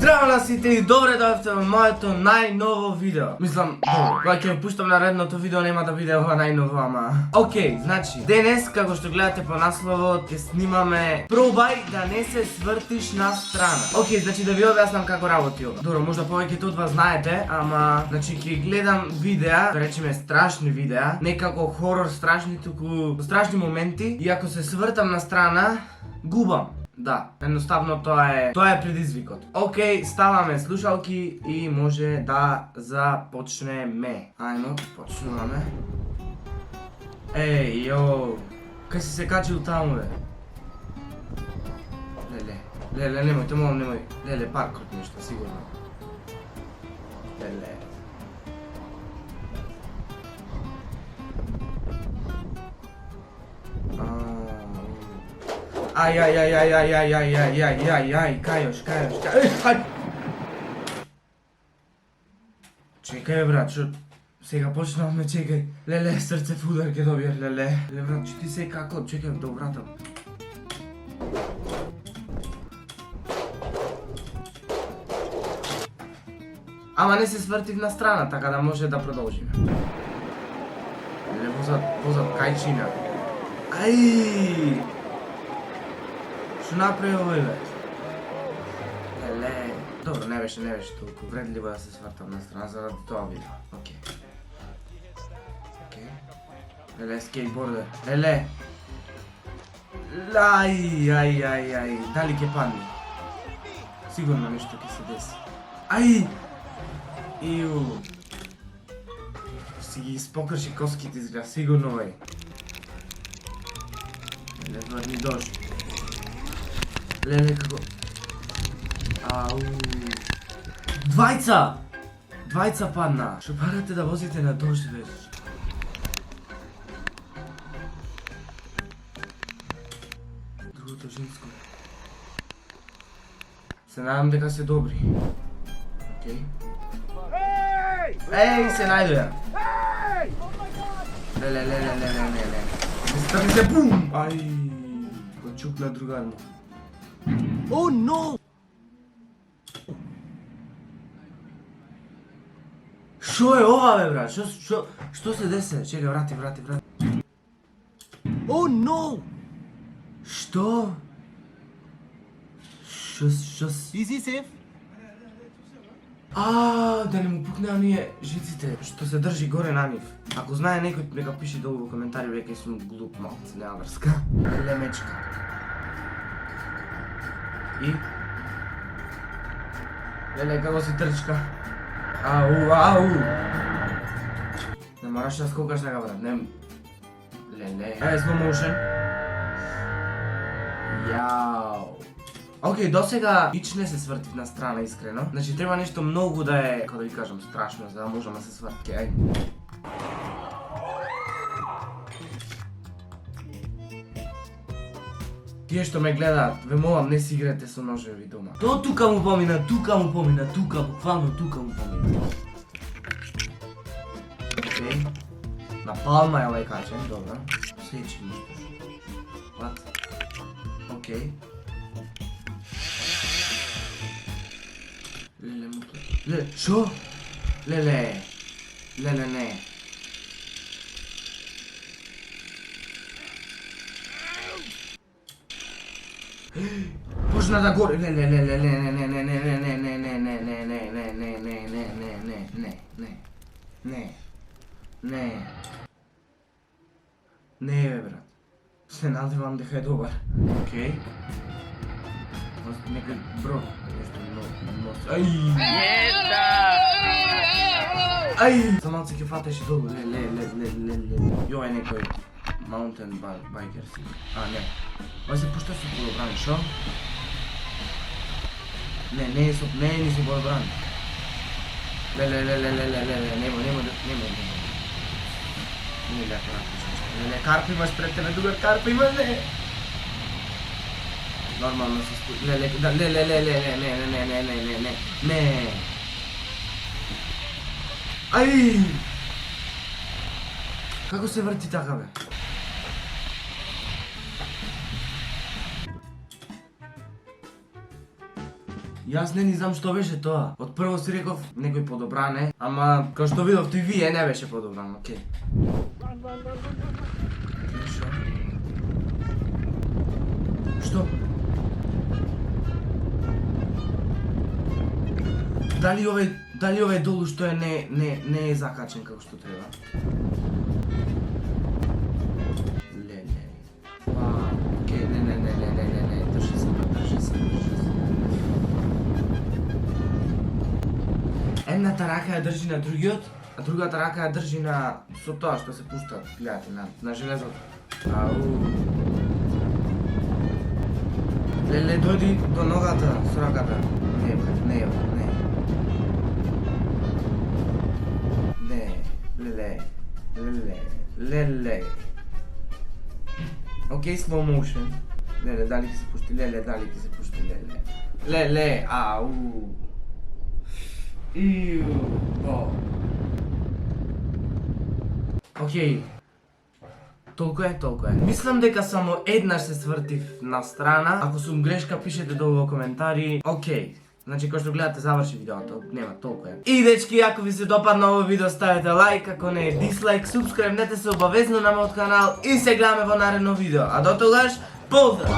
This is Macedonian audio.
Здраво на сите и добре дојавте во моето најново видео. Мислам, добро, кога ќе пуштам наредното видео нема да биде ова најново, ама... Океј, значи, денес, како што гледате по насловот, ќе снимаме пробај да не се свртиш на страна. Океј, значи да ви објаснам како работи ова. Добро, можда повеќето од вас знаете, ама... Значи, ќе гледам видеа, да речеме страшни видеа, не како хорор страшни, туку страшни моменти, и ако се свртам на страна, губам. Да, едноставно тоа е предизвикот. Океј, ставаме слушалки и може да започнеме. Ајно, почнуваме. Еј, јоу, кај си се качил таму, бе? Леле, немојте, молам, немој. Леле, паркот нешто, сигурно. Леле. Ај, кај још. Чекај, брат, шо... Сега почнаваме, чекај. Леле, срцев удар ке добијаш, леле. Леле, брат, ти се како, чекај да вратам. Ама не се свртив на страна, така да може да продолжиме. Леле, возат кајчина. Ај! Што направи овој, бе? Еле... Добро, не беше толку вредливо да се свртам на страна заради тоа видео. Океј. Леле, скейтбордер. Леле! Ај, дали ќе падне? Сигурно нешто ќе се деси. Ај! Иу! Си ги испокрши коските изгледа, сигурно овој. Леле, врни дожд. Леле, како... Ау... Двајца падна! Шо парате да возите на дожд, бе? Другото женско. Се надам дека се добри. Океј. Еј, се најдоја! Леле. Не се бум! Ај... Го чукна другар му. Oh no! Шо е ова, бе, брат? Што се десе? Чекај, врати. Oh no! Што? Easy safe? Да не му пукнеа ние жиците, што се држи горе на нив. Ако знае некој, нека пише долу во коментари, веќе сум глуп малце, нема врска. Лемечка. И? Леле, како си трчка. Ау! Не мораш да скокаш така, брат, не... Леле... slow motion. Јау. Океј, досега ич не се свртив на страна, искрено. Значи, треба нешто многу да е, како да ви кажам, страшно, за да можам да се сврти. Ајде. Тие што ме гледаат, ве молам, не си играте со ножеви дома. То тука му помина, буквално тука му помина. Океј. На палма е овај качен, добро. Сечи му. What? Океј. Леле, муто. Леле, шо? Леле, не. Почна да гори. Не, бе, брат. Се надевам дека е добар. Океј. Некој брод. Ај! За малце ќе фатеше долу. Јој е некој mountain biker си. Не. Ој се пушта со подобрани, шо? Не е ни со подобрани. Немој. Не ляко напишеш. Карп имаш пред тебе, другар карп имаш, не! Нормално се спу... Не. Ај! Како се врти така, бе? Јас не ни знам што беше тоа. Од прво си реков некој подобране, ама као што видовте и вие не беше подобран, окей. Што? Дали овој долу што е не е закачен како што треба? Леле. Окей, не, држи се. Едната рака ја држи на другиот, а другата рака ја држи на со тоа што се пушта, гледате, на железото. Ау. Леле, дојди до ногата со раката. Не. Леле. Окей, slow motion. Леле, дали ќе се пушти, Леле, ау. Иу. Окей. Толку е. Мислам дека само еднаш се свртив на страна. Ако сум грешка, пишете долу во коментари. Окей. Значи, кој што гледате, заврши видеото, нема, толку е. И дечки, ако ви се допадна ово видео, ставете лайк, ако не е дислайк, субскрибнете се обавезно на мојот канал и се гледаме во наредно видео. А до тогаш, поздрав!